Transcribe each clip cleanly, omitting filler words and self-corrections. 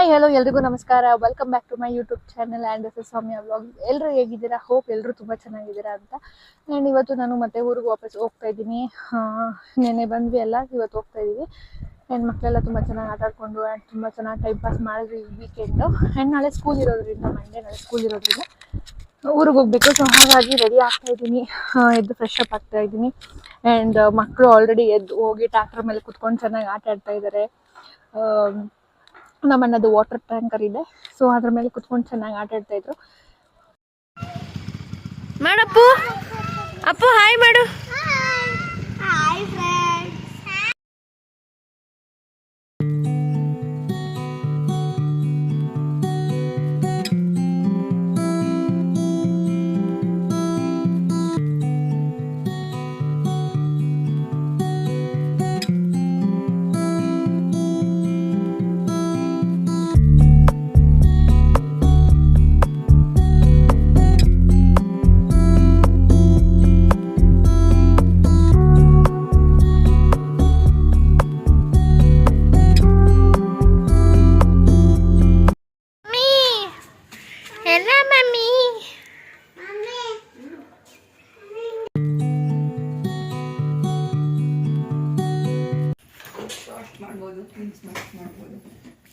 Hi hello ಎಲ್ರಿಗೂ ನಮಸ್ಕಾರ. Welcome back to my YouTube channel and this is Soumya vlog. ಎಲ್ಲರೂ ಹೇಗಿದ್ದೀರಾ? ಹೋಪ್ ಎಲ್ಲರೂ ತುಂಬ ಚೆನ್ನಾಗಿದ್ದೀರಾ ಅಂತ. ಆ್ಯಂಡ್ ಇವತ್ತು ನಾನು ಮತ್ತೆ ಊರಿಗೆ ವಾಪಸ್ ಹೋಗ್ತಾ ಇದ್ದೀನಿ. ನೆನ್ನೆ ಬಂದ್ವಿ ಎಲ್ಲ, ಇವತ್ತು ಹೋಗ್ತಾ ಇದ್ದೀವಿ. ಆ್ಯಂಡ್ ಮಕ್ಕಳೆಲ್ಲ ತುಂಬ ಚೆನ್ನಾಗಿ ಆಟ ಆಡ್ಕೊಂಡು ಆ್ಯಂಡ್ ತುಂಬ ಚೆನ್ನಾಗಿ ಟೈಮ್ ಪಾಸ್ ಮಾಡಿದ್ವಿ ಈ ವೀಕೆಂಡು. ಆ್ಯಂಡ್ ನಾಳೆ ಸ್ಕೂಲ್ ಇರೋದ್ರಿಂದ, ಮಂಡೇ ನಾಳೆ ಸ್ಕೂಲ್ ಇರೋದ್ರಿಂದ ಊರಿಗೆ ಹೋಗಬೇಕು. ಸೊ ಹಾಗಾಗಿ ರೆಡಿ ಆಗ್ತಾ ಇದ್ದೀನಿ, ಎದ್ದು ಫ್ರೆಶ್ ಅಪ್ ಆಗ್ತಾ ಇದ್ದೀನಿ. ಆ್ಯಂಡ್ ಮಕ್ಕಳು ಆಲ್ರೆಡಿ ಎದ್ದು ಹೋಗಿ ಟ್ರ್ಯಾಕ್ಟರ್ ಮೇಲೆ ಕುತ್ಕೊಂಡು ಚೆನ್ನಾಗಿ ಆಟ ಆಡ್ತಾ ಇದ್ದಾರೆ. ನಮ್ಮನ್ನದು ವಾಟರ್ ಟ್ಯಾಂಕರ್ ಇದೆ, ಸೊ ಅದ್ರ ಮೇಲೆ ಕುತ್ಕೊಂಡು ಚೆನ್ನಾಗಿ ಆಟ ಆಡ್ತಾ ಇದ್ರು. ಮಾಡಪ್ಪು ಅಪ್ಪು ಹಾಯ್ ಮಾಡು.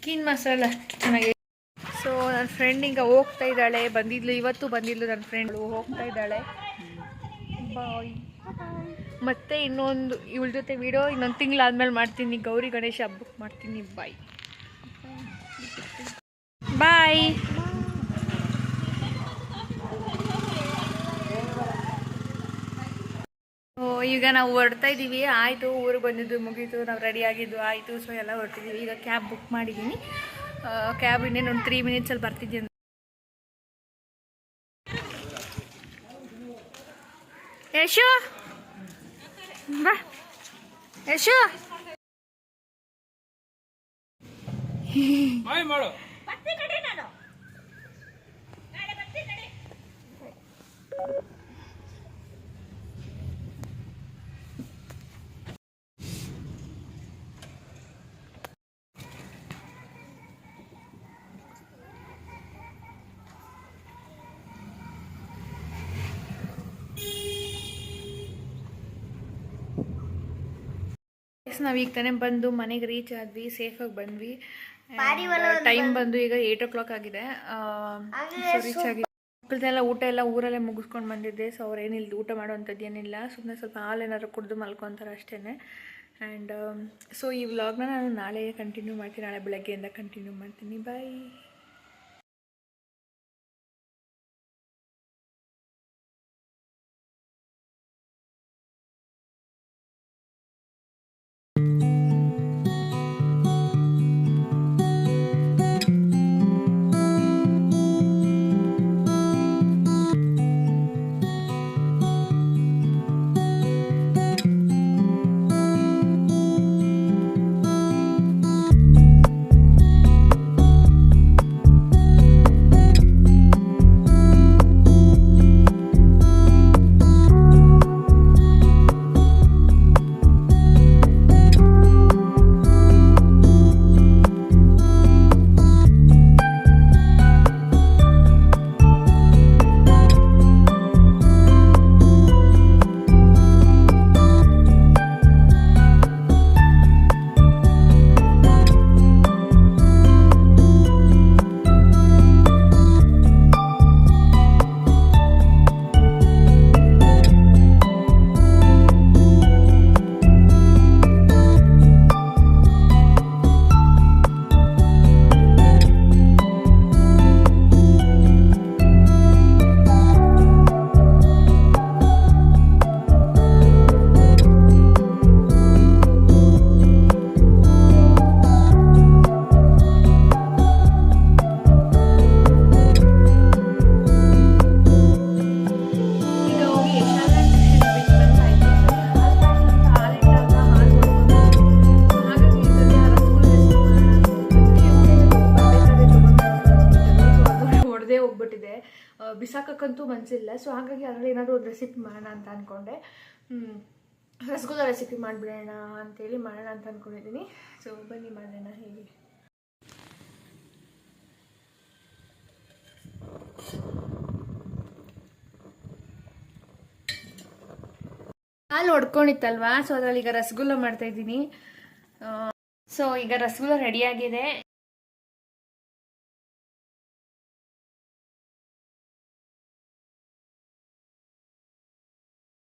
ಕೀನ್ ಮಸಾಲ ಅಷ್ಟು ಚೆನ್ನಾಗಿ. ಸೊ ನನ್ನ ಫ್ರೆಂಡ್ ಈಗ ಹೋಗ್ತಾ ಇದ್ದಾಳೆ, ಇವತ್ತು ಬಂದಿದ್ಲು ನನ್ನ ಫ್ರೆಂಡು, ಹೋಗ್ತಾ ಇದ್ದಾಳೆ. ಬಾಯ್. ಮತ್ತೆ ಇನ್ನೊಂದು ಇವಳ ಜೊತೆ ವಿಡಿಯೋ ಇನ್ನೊಂದು ತಿಂಗಳಾದ್ಮೇಲೆ ಮಾಡ್ತೀನಿ, ಗೌರಿ ಗಣೇಶ ಹಬ್ಬಕ್ಕೆ ಮಾಡ್ತೀನಿ. ಬಾಯ್ ಬಾಯ್. ಈಗ ನಾವು ಹೊರಡ್ತಾ ಇದ್ದೀವಿ. ಆಯಿತು, ಊರಿಗೆ ಬಂದಿದ್ದು ಮುಗೀತು, ನಾವು ರೆಡಿ ಆಗಿದ್ದು ಆಯಿತು. ಸೊ ಎಲ್ಲ ಹೊರಟಿದ್ದೀವಿ. ಈಗ ಕ್ಯಾಬ್ ಬುಕ್ ಮಾಡಿದ್ದೀನಿ. ಕ್ಯಾಬ್ ಇನ್ನೇನು ಒಂದು 3 ಮಿನಿಟ್ಸಲ್ಲಿ ಬರ್ತಿದ್ದೀನಿ. ಯಶು ಬಾ, ಯಶು ನಾವೀಗ ತಾನೇ ಬಂದು ಮನೆಗೆ ರೀಚ್ ಆದ್ವಿ, ಸೇಫಾಗಿ ಬಂದ್ವಿ. ಟೈಮ್ ಬಂದು ಈಗ 8 o'clock ಆಗಿದೆ. ರೀಚ್ ಆಗಿ ಮಕ್ಕಳದೆಲ್ಲ ಊಟ ಎಲ್ಲ ಊರಲ್ಲೇ ಮುಗಿಸ್ಕೊಂಡು ಬಂದಿದ್ದೆ. ಸೊ ಅವ್ರೇನಿಲ್ಲ, ಊಟ ಮಾಡೋವಂಥದ್ದು ಏನಿಲ್ಲ, ಸುಮ್ಮನೆ ಸ್ವಲ್ಪ ಹಾಲು ಏನಾದ್ರು ಕುಡಿದು ಮಲ್ಕೊತಾರೆ ಅಷ್ಟೇ. ಆ್ಯಂಡ್ ಸೊ ಈ ವ್ಲಾಗ್ನ ನಾನು ನಾಳೆ ಕಂಟಿನ್ಯೂ ಮಾಡ್ತೀನಿ, ನಾಳೆ ಬೆಳಗ್ಗೆಯಿಂದ ಕಂಟಿನ್ಯೂ ಮಾಡ್ತೀನಿ. ಬಾಯ್. ಬಿಸಾಕಕ್ಕಂತೂ ಮನಸ್ಸಿಲ್ಲ. ಸೊ ಹಾಗಾಗಿ ಅದರಲ್ಲಿ ಏನಾದರೂ ಒಂದು ರೆಸಿಪಿ ಮಾಡೋಣ ಅಂತ ಅಂದ್ಕೊಂಡೆ. ರಸಗುಲ್ಲ ರೆಸಿಪಿ ಮಾಡಿಬಿಡೋಣ ಅಂತೇಳಿ ಮಾಡೋಣ ಅಂತ ಅಂದ್ಕೊಂಡಿದ್ದೀನಿ. ಸೊ ಬನ್ನಿ ಮಾಡೋಣ ಹೇಗೆ. ಹಾಲು ಹೊಡ್ಕೊಂಡಿತ್ತಲ್ವಾ, ಸೊ ಅದ್ರಲ್ಲಿ ಈಗ ರಸಗುಲ್ಲ ಮಾಡ್ತಾ ಇದ್ದೀನಿ. ಸೊ ಈಗ ರಸಗುಲ್ಲ ರೆಡಿಯಾಗಿದೆ.